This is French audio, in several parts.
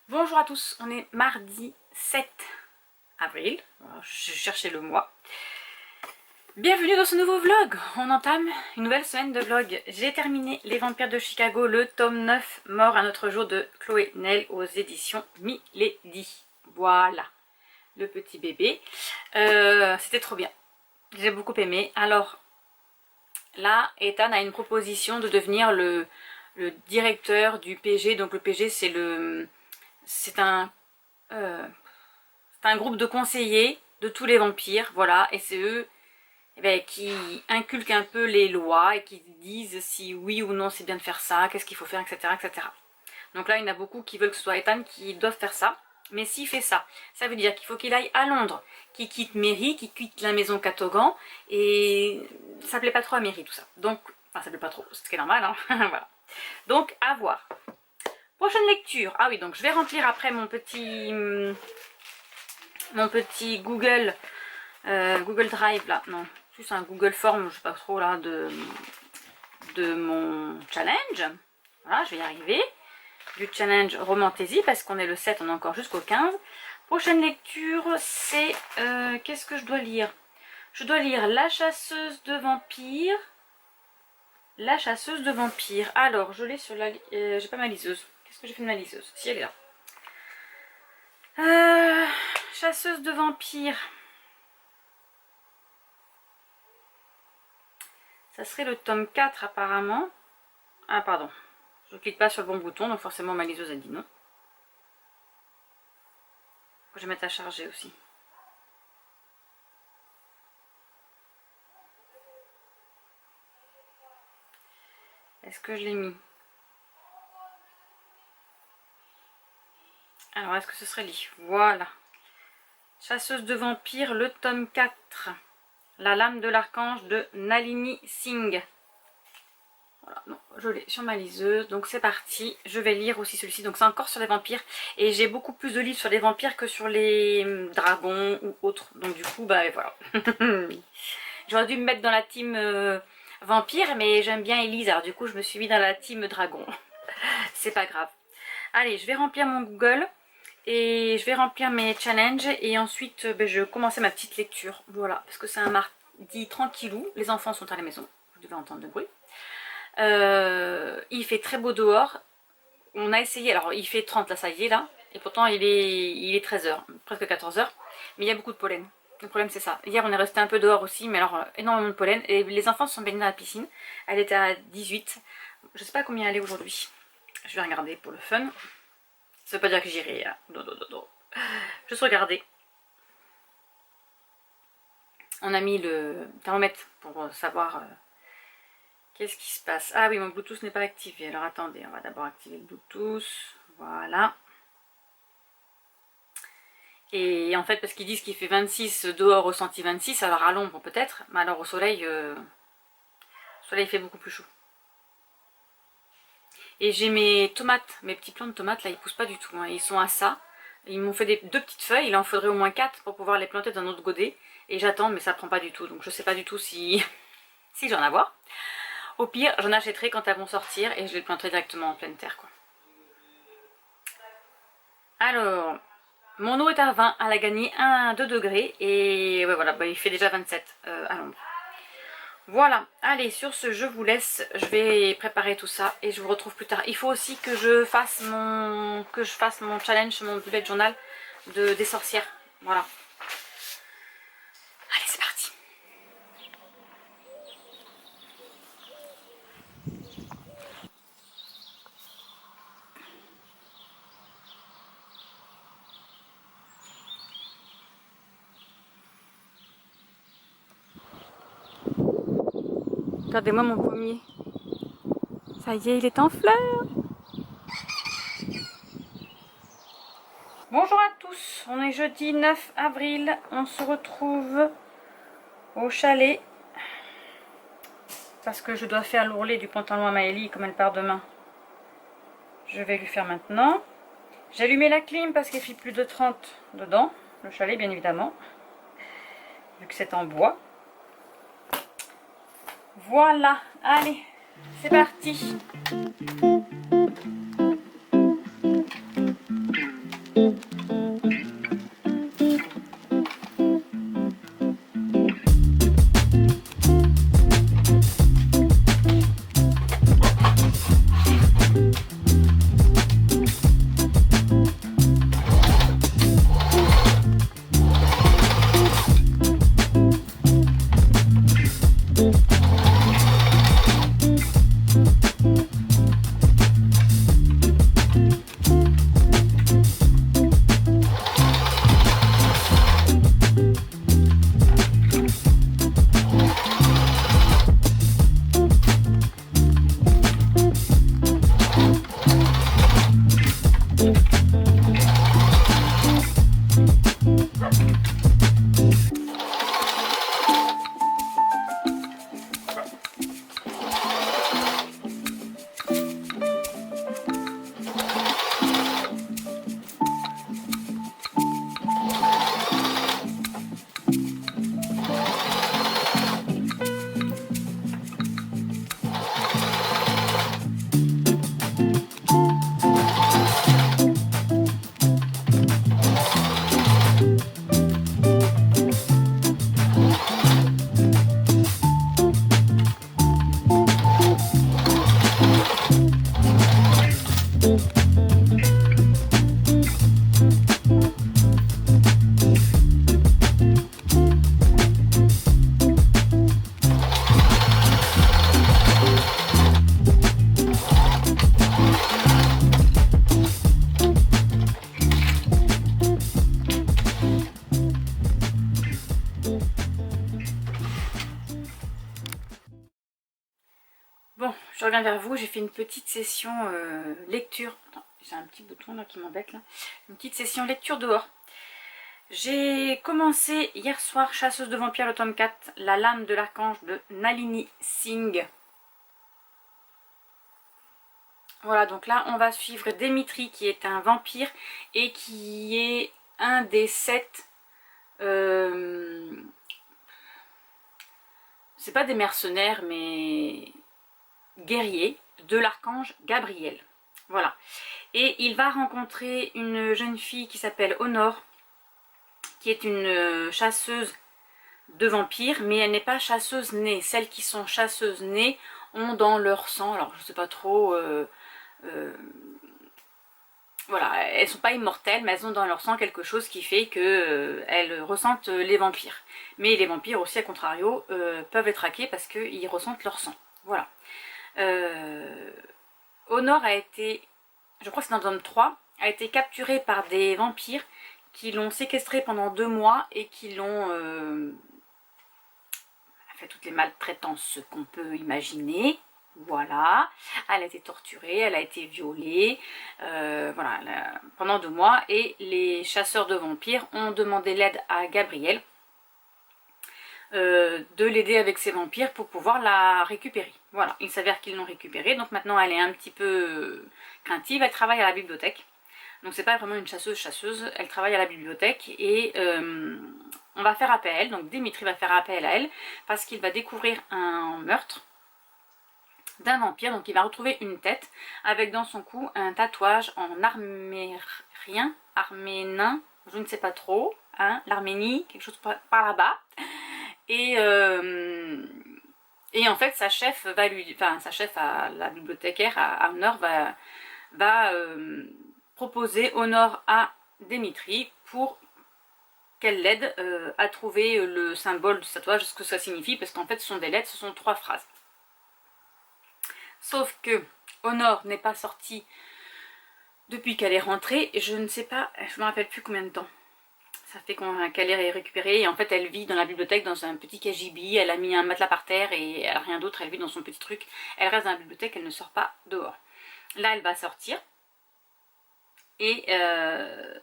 Bonjour à tous, on est mardi 7 avril, je cherchais le mois. Bienvenue dans ce nouveau vlog, on entame une nouvelle semaine de vlog. J'ai terminé Les Vampires de Chicago, le tome 9, Mort un autre jour de Chloé Nel aux éditions Milady. Voilà, le petit bébé. C'était trop bien, j'ai beaucoup aimé. Alors là, Ethan a une proposition de devenir le directeur du PG, donc le PG c'est un groupe de conseillers de tous les vampires, voilà, et c'est eux qui inculquent un peu les lois et qui disent si oui ou non c'est bien de faire ça, qu'est-ce qu'il faut faire, etc., etc. Donc là, il y en a beaucoup qui veulent que ce soit Ethan qui doivent faire ça, mais s'il fait ça, ça veut dire qu'il faut qu'il aille à Londres, qu'il quitte Mary, qu'il quitte la maison Catogan, et ça plaît pas trop à Mary tout ça. Donc, enfin ça plaît pas trop, c'est ce qui est normal, hein. Voilà. Donc, à voir. Prochaine lecture. Ah oui, donc je vais remplir après mon petit Google Drive là, non, juste un Google Form, je sais pas trop là, de mon challenge. Voilà, je vais y arriver. Du challenge Romantaisie, parce qu'on est le 7, on est encore jusqu'au 15. Prochaine lecture, c'est qu'est-ce que je dois lire? Je dois lire La chasseuse de vampires. La chasseuse de vampires. Alors, je l'ai sur la... j'ai pas ma liseuse. Qu'est-ce que j'ai fait de ma liseuse? Si, elle est là. Chasseuse de vampires. Ça serait le tome 4 apparemment. Ah pardon, je clique pas sur le bon bouton, donc forcément ma liseuse a dit non. Faut que je mette à charger aussi. Est-ce que je l'ai mis? Alors est-ce que ce serait lit? Voilà. Chasseuse de vampires, le tome 4. La lame de l'archange de Nalini Singh. Voilà, non, je l'ai sur ma liseuse, donc c'est parti. Je vais lire aussi celui-ci, donc c'est encore sur les vampires. Et j'ai beaucoup plus de livres sur les vampires que sur les dragons ou autres. Donc du coup, bah voilà. J'aurais dû me mettre dans la team vampire, mais j'aime bien Elise, alors du coup je me suis mis dans la team dragon. C'est pas grave. Allez, je vais remplir mon Google. Et je vais remplir mes challenges et ensuite je vais commencer ma petite lecture. Voilà, parce que c'est un mardi tranquillou. Les enfants sont à la maison, vous devez entendre le bruit. Il fait très beau dehors. On a essayé, alors il fait 30 là, ça y est là. Et pourtant il est 13h, presque 14h. Mais il y a beaucoup de pollen. Le problème c'est ça. Hier on est resté un peu dehors aussi, mais alors énormément de pollen. Et les enfants se sont baignés dans la piscine. Elle était à 18. Je sais pas combien elle est aujourd'hui. Je vais regarder pour le fun. Ça veut pas dire que j'irai. Juste regarder. On a mis le thermomètre pour savoir qu'est-ce qui se passe. Ah oui, mon Bluetooth n'est pas activé. Alors attendez, on va d'abord activer le Bluetooth. Voilà. Et en fait, parce qu'ils disent qu'il fait 26 dehors, ressenti 26, alors à l'ombre peut-être, mais alors au soleil il fait beaucoup plus chaud. Et j'ai mes tomates, mes petits plants de tomates, là, ils poussent pas du tout. Hein. Ils sont à ça. Ils m'ont fait deux petites feuilles, il en faudrait au moins 4 pour pouvoir les planter dans un autre godet. Et j'attends, mais ça prend pas du tout. Donc je sais pas du tout si, si j'en avoir. Au pire, j'en achèterai quand elles vont sortir et je les planterai directement en pleine terre, quoi. Alors, mon eau est à 20, elle a gagné 2 degrés. Et ouais, voilà, bah, il fait déjà 27 à l'ombre. Voilà, allez, sur ce, je vous laisse, je vais préparer tout ça et je vous retrouve plus tard. Il faut aussi que je fasse mon challenge, mon bullet journal des sorcières. Voilà. Allez, c'est parti. Regardez-moi mon pommier. Ça y est, il est en fleurs. Bonjour à tous, on est jeudi 9 avril, on se retrouve au chalet parce que je dois faire l'ourlet du pantalon à Maëlie comme elle part demain. Je vais lui faire maintenant. J'ai allumé la clim parce qu'il fait plus de 30 dedans, le chalet bien évidemment, vu que c'est en bois. Voilà, allez, c'est parti. je reviens vers vous. J'ai fait une petite session lecture. Attends, j'ai un petit bouton là qui m'embête là. Une petite session lecture dehors. J'ai commencé hier soir Chasseuse de vampires, le tome 4, La lame de l'archange de Nalini Singh. Voilà, donc là on va suivre Dimitri qui est un vampire et qui est un des 7... c'est pas des mercenaires mais guerriers de l'archange Gabriel. Voilà. Et il va rencontrer une jeune fille qui s'appelle Honor, qui est une chasseuse de vampires, mais elle n'est pas chasseuse née. Celles qui sont chasseuses nées ont dans leur sang, alors je sais pas trop, voilà, elles sont pas immortelles, mais elles ont dans leur sang quelque chose qui fait que elles ressentent les vampires. Mais les vampires aussi, à contrario, peuvent être traqués parce qu'ils ressentent leur sang. Voilà. Honor a été, je crois que c'est dans le tome 3, a été capturée par des vampires qui l'ont séquestrée pendant 2 mois et qui l'ont fait toutes les maltraitances qu'on peut imaginer. Voilà, elle a été torturée, elle a été violée, voilà, pendant 2 mois, et les chasseurs de vampires ont demandé l'aide à Gabriel de l'aider avec ses vampires pour pouvoir la récupérer. Voilà, il s'avère qu'ils l'ont récupérée, donc maintenant elle est un petit peu craintive, elle travaille à la bibliothèque. Donc c'est pas vraiment une chasseuse, elle travaille à la bibliothèque et on va faire appel à elle, donc Dimitri va faire appel à elle parce qu'il va découvrir un meurtre d'un vampire, donc il va retrouver une tête avec dans son cou un tatouage en arménin, je ne sais pas trop, hein, l'Arménie, quelque chose par là-bas. Et en fait sa chef va lui, enfin sa chef à la bibliothécaire à Honor va proposer Honor à Dimitri pour qu'elle l'aide à trouver le symbole du tatouage, ce que ça signifie, parce qu'en fait ce sont des lettres, ce sont 3 phrases. Sauf que Honor n'est pas sortie depuis qu'elle est rentrée, je ne sais pas, je me rappelle plus combien de temps. Ça fait qu'elle est récupérée et en fait elle vit dans la bibliothèque dans un petit cagibi, elle a mis un matelas par terre et elle a rien d'autre, elle vit dans son petit truc, elle reste dans la bibliothèque, elle ne sort pas dehors. Là elle va sortir et ben,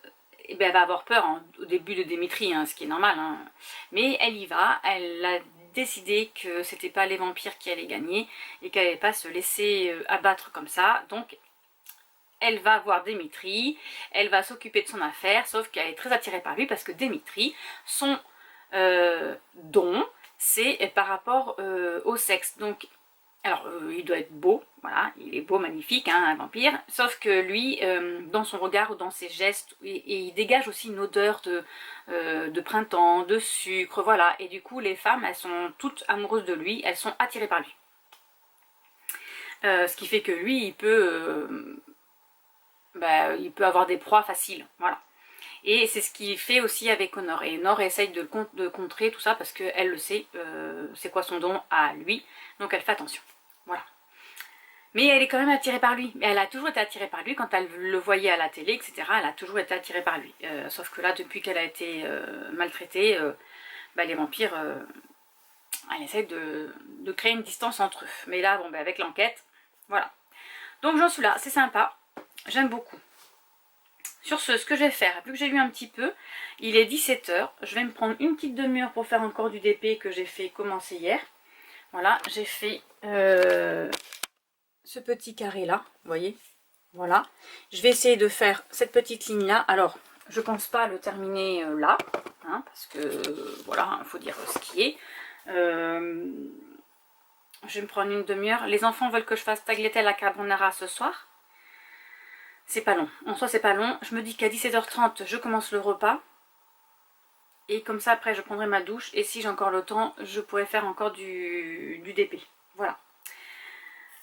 elle va avoir peur hein, au début de Dimitri, hein, ce qui est normal, hein. Mais elle y va, elle a décidé que c'était pas les vampires qui allaient gagner et qu'elle n'allait pas se laisser abattre comme ça, donc elle va voir Dimitri, elle va s'occuper de son affaire, sauf qu'elle est très attirée par lui parce que Dimitri, son don, c'est par rapport au sexe. Donc, alors, il doit être beau, voilà, il est beau, magnifique, hein, un vampire, sauf que lui, dans son regard ou dans ses gestes, et il dégage aussi une odeur de printemps, de sucre, voilà, et du coup, les femmes, elles sont toutes amoureuses de lui, elles sont attirées par lui. Ce qui fait que lui, il peut avoir des proies faciles, voilà. Et c'est ce qu'il fait aussi avec Honor. Et Honor essaye de contrer tout ça parce qu'elle le sait, c'est quoi son don à lui. Donc elle fait attention. Voilà. Mais elle est quand même attirée par lui. Elle a toujours été attirée par lui quand elle le voyait à la télé, etc. Elle a toujours été attirée par lui. Sauf que là, depuis qu'elle a été maltraitée, les vampires, elle essaye de créer une distance entre eux. Mais là, bon, avec l'enquête, voilà. Donc j'en suis là, c'est sympa. J'aime beaucoup. Sur ce que je vais faire, vu que j'ai lu un petit peu, il est 17 h, je vais me prendre une petite demi-heure pour faire encore du DP que j'ai fait commencer hier. Voilà, j'ai fait ce petit carré là, vous voyez, voilà. Je vais essayer de faire cette petite ligne là, alors je pense pas le terminer là, hein, parce que voilà, il faut dire ce qui est. Je vais me prendre une demi-heure. Les enfants veulent que je fasse tagliatelle à carbonara ce soir. C'est pas long, en soi c'est pas long. Je me dis qu'à 17 h 30 je commence le repas. Et comme ça après je prendrai ma douche. Et si j'ai encore le temps, je pourrai faire encore du DP. Voilà.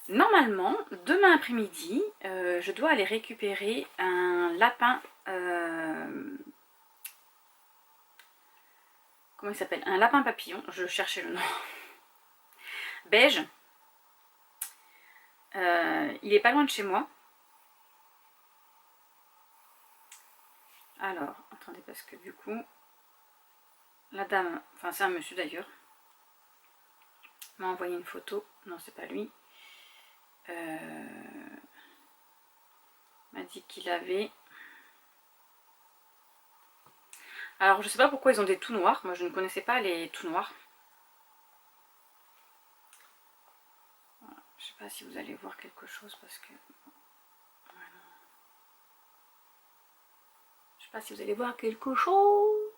Normalement, demain après-midi, je dois aller récupérer un lapin. Comment il s'appelle? Un lapin papillon, je cherchais le nom. Beige. Il est pas loin de chez moi. Alors, attendez, parce que du coup, la dame, enfin c'est un monsieur d'ailleurs, m'a envoyé une photo. Non, c'est pas lui. m'a dit qu'il avait... Alors je sais pas pourquoi ils ont des tout noirs, moi je ne connaissais pas les tout noirs. Voilà. Je sais pas si vous allez voir quelque chose parce que... Voilà. Je sais pas si vous allez voir quelque chose.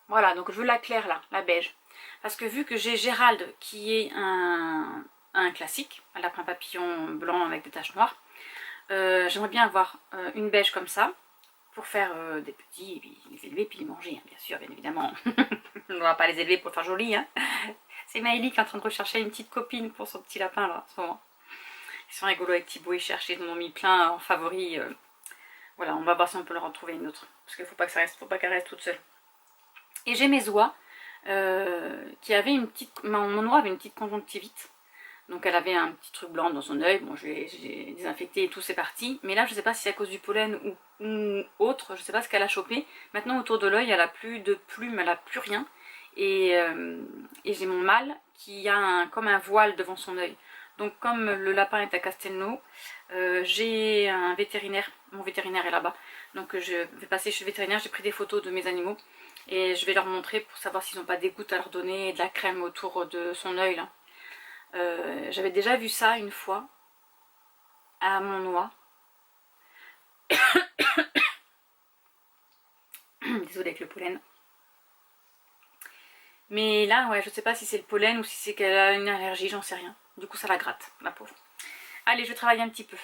Voilà, donc je veux la claire là, la beige. Parce que vu que j'ai Gérald qui est un classique, un lapin papillon blanc avec des taches noires, j'aimerais bien avoir une beige comme ça. Pour faire des petits, et puis les élever, puis les manger, hein, bien sûr, bien évidemment. On ne va pas les élever pour faire joli. Hein. C'est Maëlie qui est en train de rechercher une petite copine pour son petit lapin, là, en ce moment. Ils sont rigolos avec Thibaut, ils cherchent, ils en ont mis plein en favori. Voilà, on va voir si on peut leur en trouver une autre. Parce qu'il ne faut pas qu'elle reste toute seule. Et j'ai mes oies, qui avaient une petite... Mon oie avait une petite conjonctivite. Donc elle avait un petit truc blanc dans son œil, bon j'ai désinfecté et tout, c'est parti. Mais là je sais pas si c'est à cause du pollen ou autre, je sais pas ce qu'elle a chopé. Maintenant autour de l'œil elle a plus de plumes, elle a plus rien. Et j'ai mon mâle qui a comme un voile devant son œil. Donc comme le lapin est à Castelnau, j'ai un vétérinaire, mon vétérinaire est là-bas. Donc je vais passer chez le vétérinaire, j'ai pris des photos de mes animaux. Et je vais leur montrer pour savoir s'ils n'ont pas des gouttes à leur donner et de la crème autour de son œil là. J'avais déjà vu ça une fois à mon oie. Désolée avec le pollen. Mais là, ouais, je sais pas si c'est le pollen ou si c'est qu'elle a une allergie, j'en sais rien. Du coup, ça la gratte, la pauvre. Allez, je vais travailler un petit peu.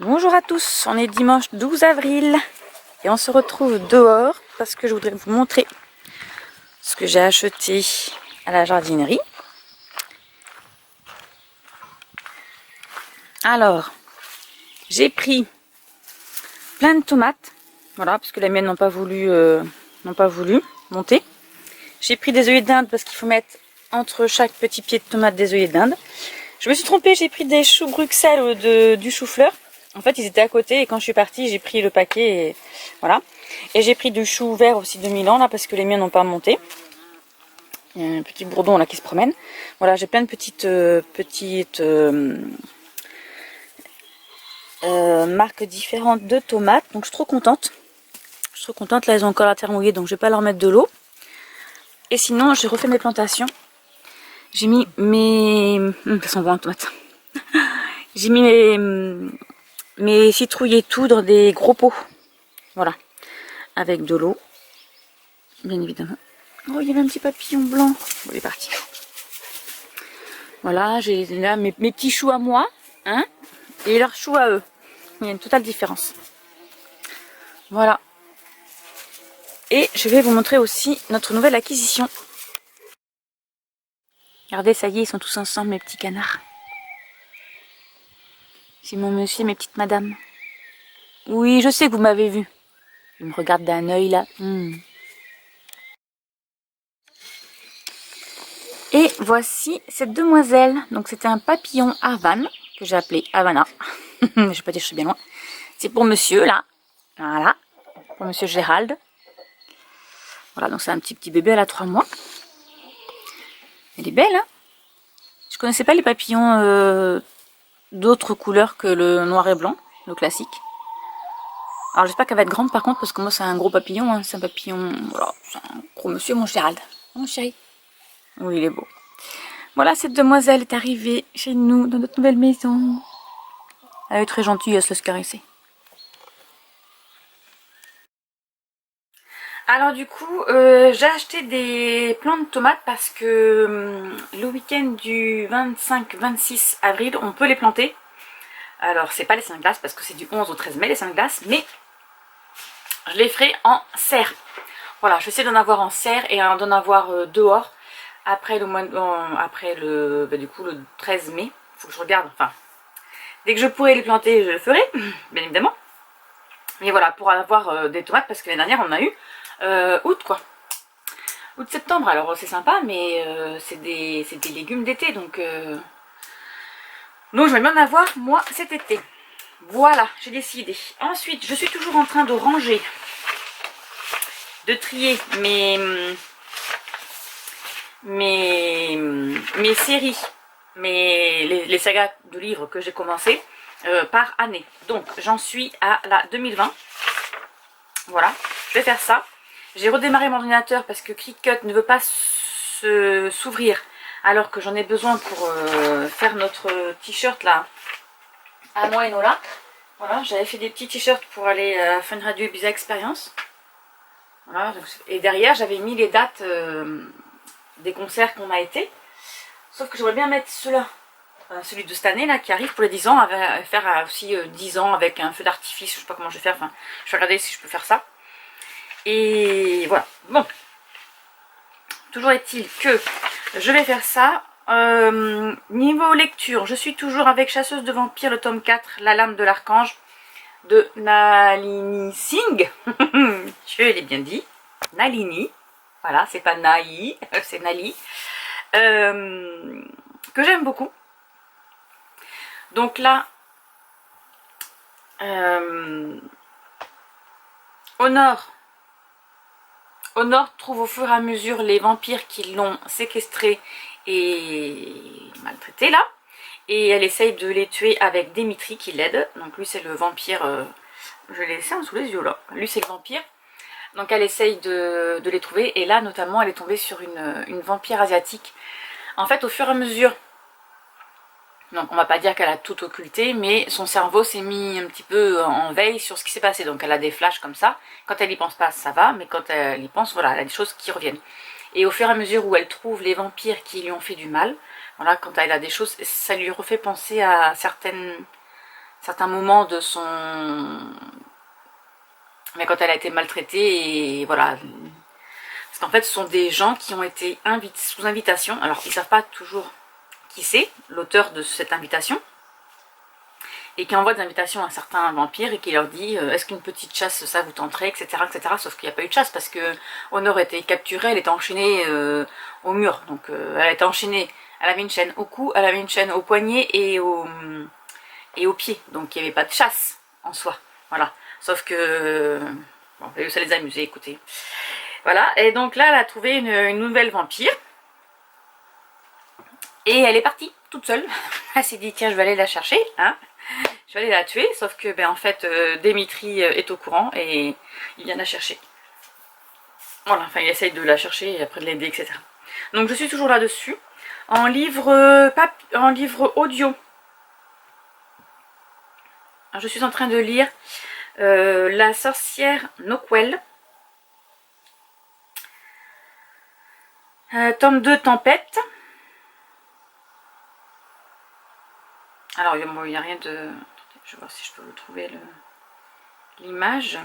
Bonjour à tous, on est dimanche 12 avril et on se retrouve dehors parce que je voudrais vous montrer ce que j'ai acheté à la jardinerie. Alors, j'ai pris plein de tomates, voilà, parce que les miennes n'ont pas voulu monter. J'ai pris des œillets d'Inde parce qu'il faut mettre entre chaque petit pied de tomate des œillets d'Inde. Je me suis trompée, j'ai pris des choux Bruxelles ou du chou-fleur. En fait, ils étaient à côté et quand je suis partie, j'ai pris le paquet et voilà. Et j'ai pris du chou vert aussi de Milan là parce que les miens n'ont pas monté. Il y a un petit bourdon là qui se promène. Voilà, j'ai plein de petites marques différentes de tomates. Donc je suis trop contente. Je suis trop contente. Là, elles ont encore la terre mouillée donc je vais pas leur mettre de l'eau. Et sinon, j'ai refait mes plantations. J'ai mis mes... ça sent bon la tomate. J'ai mis mes citrouilles et tout dans des gros pots. Voilà. Avec de l'eau. Bien évidemment. Oh, il y avait un petit papillon blanc. Bon, il est parti. Voilà, j'ai là mes petits choux à moi. Hein, et leurs choux à eux. Il y a une totale différence. Voilà. Et je vais vous montrer aussi notre nouvelle acquisition. Regardez, ça y est, ils sont tous ensemble, mes petits canards. C'est mon monsieur et mes petites madames. Oui, je sais que vous m'avez vu. Il me regarde d'un œil là. Et voici cette demoiselle. Donc c'était un papillon Havane que j'ai appelé Havana. Je vais pas dire que je suis bien loin. C'est pour monsieur là. Voilà. Pour monsieur Gérald. Voilà, donc c'est un petit bébé, elle a 3 mois. Elle est belle, hein. Je connaissais pas les papillons d'autres couleurs que le noir et blanc, le classique. Alors j'espère qu'elle va être grande par contre, parce que moi c'est un gros papillon, hein. C'est un papillon, voilà, c'est un gros monsieur, mon Gérald. Mon chéri. Oui, il est beau. Voilà, cette demoiselle est arrivée chez nous, dans notre nouvelle maison. Elle est très gentille, elle se laisse caresser. Alors du coup, j'ai acheté des plants de tomates parce que le week-end du 25-26 avril, on peut les planter. Alors c'est pas les 5 glaces parce que c'est du 11 au 13 mai les 5 glaces, mais je les ferai en serre. Voilà, je vais essayer d'en avoir en serre et d'en avoir dehors après du coup le 13 mai. Faut que je regarde, enfin, dès que je pourrai les planter, je le ferai, bien évidemment. Mais voilà, pour avoir des tomates, parce que l'année dernière on a eu août quoi. Août-septembre, alors c'est sympa, mais c'est des légumes d'été, donc je vais bien en avoir moi cet été. Voilà, j'ai décidé. Ensuite, je suis toujours en train de ranger trier mes séries, les sagas de livres que j'ai commencé par année. Donc j'en suis à la 2020. Voilà, je vais faire ça. J'ai redémarré mon ordinateur parce que Cricut ne veut pas s'ouvrir alors que j'en ai besoin pour faire notre t-shirt là à moi et Nola. Voilà, j'avais fait des petits t-shirts pour aller à Fun Radio Ibiza Experience. Voilà, et derrière j'avais mis les dates des concerts qu'on a été. Sauf que j'aimerais bien mettre ceux-là, celui de cette année là qui arrive pour les 10 ans, faire aussi 10 ans avec un feu d'artifice, je sais pas comment je vais faire, enfin je vais regarder si je peux faire ça. Et voilà, bon. Toujours est-il que je vais faire ça. Niveau lecture, je suis toujours avec Chasseuse de vampires, le tome 4, La lame de l'archange, de Nalini Singh. Je l'ai bien dit. Nalini. Voilà, c'est pas Naï, c'est Nali. Que j'aime beaucoup. Donc là, Honor trouve au fur et à mesure les vampires qui l'ont séquestré et maltraité là. Et elle essaye de les tuer avec Dimitri qui l'aide. Donc lui c'est le vampire, je l'ai laissé sous les yeux là. Lui c'est le vampire. Donc elle essaye de les trouver. Et là notamment elle est tombée sur une vampire asiatique. En fait au fur et à mesure, donc on va pas dire qu'elle a tout occulté, mais son cerveau s'est mis un petit peu en veille sur ce qui s'est passé. Donc elle a des flashs comme ça. Quand elle y pense pas, ça va, mais quand elle y pense, voilà, elle a des choses qui reviennent. Et au fur et à mesure où elle trouve les vampires qui lui ont fait du mal, voilà, quand elle a des choses, ça lui refait penser à certains moments de son... Mais quand elle a été maltraitée, et voilà. Parce qu'en fait, ce sont des gens qui ont été sous invitation. Alors, ils savent pas toujours qui c'est, l'auteur de cette invitation, et qui envoie des invitations à certains vampires et qui leur dit est-ce qu'une petite chasse ça vous tenterait, etc. etc. Sauf qu'il n'y a pas eu de chasse parce que Honor était capturée, elle était enchaînée au mur, donc elle était enchaînée, elle avait une chaîne au cou, elle avait une chaîne au poignet et au pied, donc il n'y avait pas de chasse en soi, voilà. Sauf que bon, ça les a amusés, écoutez. Voilà, et donc là elle a trouvé une nouvelle vampire. Et elle est partie toute seule. Elle s'est dit tiens je vais aller la chercher, hein. Je vais aller la tuer, sauf que ben en fait Dimitri est au courant et il vient la chercher. Voilà, enfin il essaye de la chercher et après de l'aider, etc. Donc je suis toujours là-dessus. En livre audio, alors, je suis en train de lire La sorcière Noquel. Tome 2 Tempête. Alors il n'y a rien de... Je vais voir si je peux vous trouver l'image.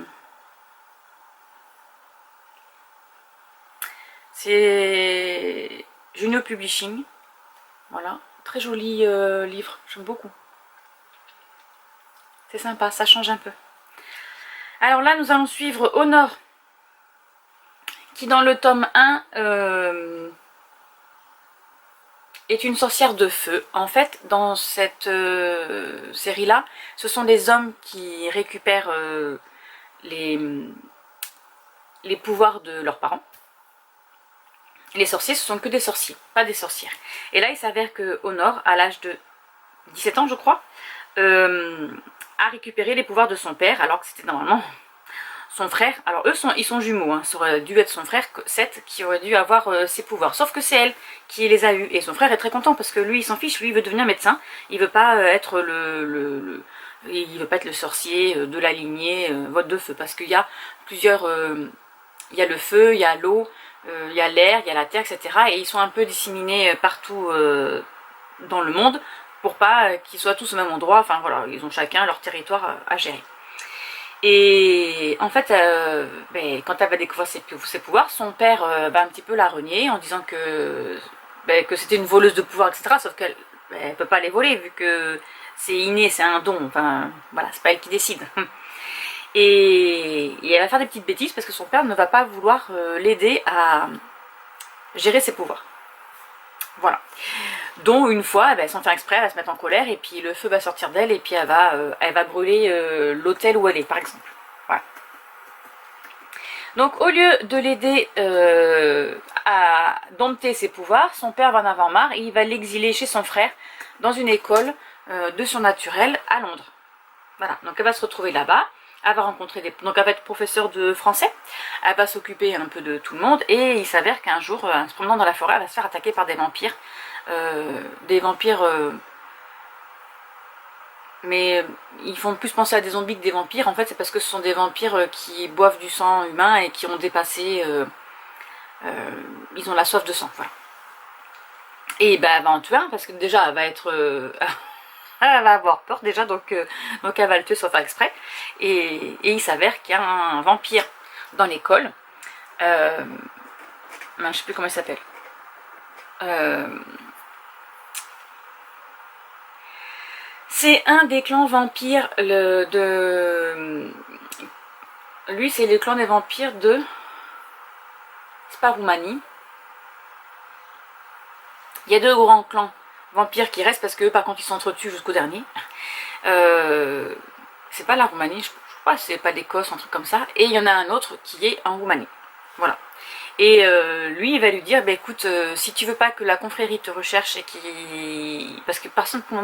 C'est Junio Publishing. Voilà, très joli livre, j'aime beaucoup. C'est sympa, ça change un peu. Alors là nous allons suivre Honor, qui dans le tome 1 est une sorcière de feu. En fait, dans cette série-là, ce sont des hommes qui récupèrent les pouvoirs de leurs parents. Les sorciers, ce sont que des sorciers, pas des sorcières. Et là, il s'avère que Honor, à l'âge de 17 ans, je crois, a récupéré les pouvoirs de son père, alors que c'était normalement son frère. Alors eux, ils sont jumeaux, hein. Ça aurait dû être son frère, Seth, qui aurait dû avoir ses pouvoirs. Sauf que c'est elle qui les a eus. Et son frère est très content parce que lui, il s'en fiche. Lui, il veut devenir médecin. Il veut pas être il veut pas être le sorcier de la lignée vote de feu. Parce qu'il y a plusieurs... il y a le feu, il y a l'eau, il y a l'air, il y a la terre, etc. Et ils sont un peu disséminés partout dans le monde pour pas qu'ils soient tous au même endroit. Enfin voilà, ils ont chacun leur territoire à gérer. Et en fait, quand elle va découvrir ses pouvoirs, son père va un petit peu la renier en disant que c'était une voleuse de pouvoir, etc. Sauf qu'elle ne peut pas les voler vu que c'est inné, c'est un don. Enfin, voilà, c'est pas elle qui décide. Et elle va faire des petites bêtises parce que son père ne va pas vouloir l'aider à gérer ses pouvoirs. Voilà. Dont une fois, sans faire exprès, elle va se mettre en colère et puis le feu va sortir d'elle et puis elle va brûler l'hôtel où elle est, par exemple. Voilà. Donc au lieu de l'aider à dompter ses pouvoirs, son père va en avoir marre et il va l'exiler chez son frère dans une école de surnaturel à Londres. Voilà, donc elle va se retrouver là-bas, elle va rencontrer donc elle va être professeure de français, elle va s'occuper un peu de tout le monde et il s'avère qu'un jour, en se promenant dans la forêt, elle va se faire attaquer par des vampires. Mais ils font plus penser à des zombies que des vampires. En fait, c'est parce que ce sont des vampires qui boivent du sang humain et qui ont dépassé... ils ont la soif de sang, voilà. Et ben, elle va en tuer un, parce que déjà, elle va être... elle va avoir peur déjà, donc elle va le tuer sans faire exprès. Et il s'avère qu'il y a un vampire dans l'école. Je sais plus comment il s'appelle. C'est un des clans vampires lui, c'est le clan des vampires de... C'est pas Roumanie. Il y a 2 grands clans vampires qui restent parce que par contre ils s'entretuent jusqu'au dernier. C'est pas la Roumanie, je crois, c'est pas l'Écosse, un truc comme ça. Et il y en a un autre qui est en Roumanie. Voilà. Et lui, il va lui dire, bah, écoute, si tu veux pas que la confrérie te recherche et parce que personne pour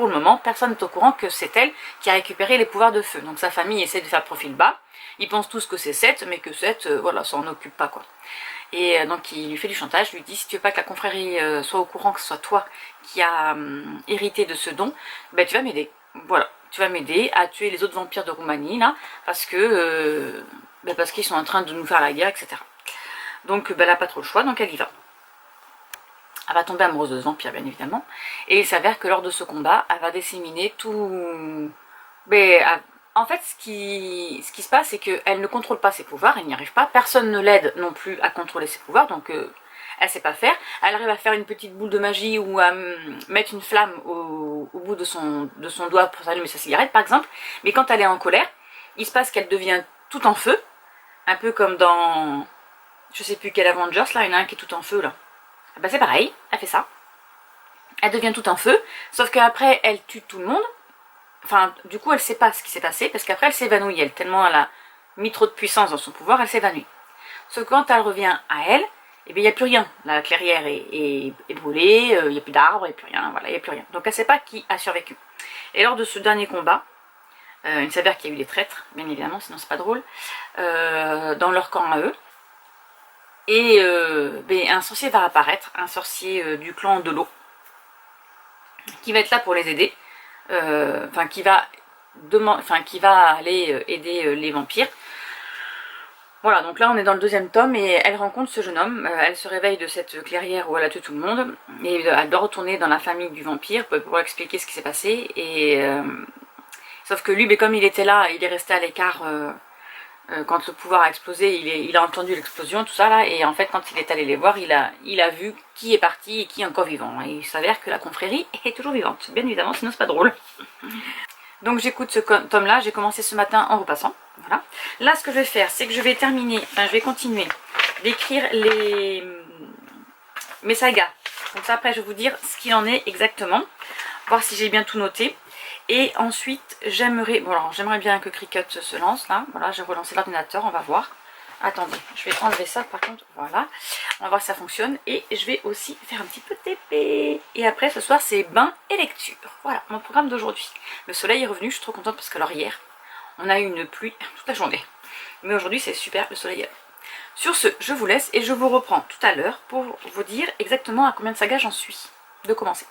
le moment, personne n'est au courant que c'est elle qui a récupéré les pouvoirs de feu. Donc sa famille essaie de faire profil bas. Ils pensent tous que c'est Seth, mais que Seth, voilà, ça en occupe pas, quoi. Et donc il lui fait du chantage, lui dit, si tu veux pas que la confrérie soit au courant que ce soit toi qui a hérité de ce don, ben tu vas m'aider. Voilà, tu vas m'aider à tuer les autres vampires de Roumanie, là, parce qu'ils sont en train de nous faire la guerre, etc. Donc elle n'a pas trop le choix, donc elle y va. Elle va tomber amoureuse de ce vampire, bien évidemment. Et il s'avère que lors de ce combat, elle va disséminer tout... En fait, ce qui se passe, c'est qu'elle ne contrôle pas ses pouvoirs, elle n'y arrive pas. Personne ne l'aide non plus à contrôler ses pouvoirs, donc elle ne sait pas faire. Elle arrive à faire une petite boule de magie ou à mettre une flamme au bout de son doigt pour s'allumer sa cigarette, par exemple. Mais quand elle est en colère, il se passe qu'elle devient tout en feu, un peu comme dans... Je sais plus quel Avengers, là, il y en a un qui est tout en feu, là. Ben, c'est pareil, elle fait ça. Elle devient tout en feu, sauf qu'après, elle tue tout le monde. Enfin, du coup, elle sait pas ce qui s'est passé, parce qu'après, elle s'évanouit. Elle, tellement elle a mis trop de puissance dans son pouvoir, elle s'évanouit. Sauf que quand elle revient à elle, eh bien, il n'y a plus rien. La clairière est brûlée, il n'y a plus d'arbres, il n'y a plus rien, voilà, il n'y a plus rien. Donc, elle ne sait pas qui a survécu. Et lors de ce dernier combat, il s'avère qu'il y a eu des traîtres, bien évidemment, sinon c'est pas drôle, dans leur camp à eux. Et un sorcier va apparaître, un sorcier du clan de l'eau, qui va être là pour les aider, qui va aller aider les vampires. Voilà, donc là on est dans le 2e tome et elle rencontre ce jeune homme, elle se réveille de cette clairière où elle a tué tout le monde, et elle doit retourner dans la famille du vampire pour pouvoir expliquer ce qui s'est passé, et sauf que lui, comme il était là, il est resté à l'écart quand le pouvoir a explosé, il a entendu l'explosion, tout ça là, et en fait quand il est allé les voir, il a vu qui est parti et qui est encore vivant, et il s'avère que la confrérie est toujours vivante, bien évidemment, sinon c'est pas drôle. Donc j'écoute ce tome là, j'ai commencé ce matin en repassant, voilà. Là ce que je vais faire, c'est que je vais continuer d'écrire mes sagas, donc ça après je vais vous dire ce qu'il en est exactement, voir si j'ai bien tout noté. Et ensuite, j'aimerais bien que Cricut se lance là. Voilà, j'ai relancé l'ordinateur, on va voir. Attendez, je vais enlever ça par contre. Voilà, on va voir si ça fonctionne. Et je vais aussi faire un petit peu de TP. Et après, ce soir, c'est bain et lecture. Voilà, mon programme d'aujourd'hui. Le soleil est revenu, je suis trop contente parce que alors hier, on a eu une pluie toute la journée. Mais aujourd'hui, c'est super, le soleil est là. Sur ce, je vous laisse et je vous reprends tout à l'heure pour vous dire exactement à combien de sagas j'en suis. De commencer.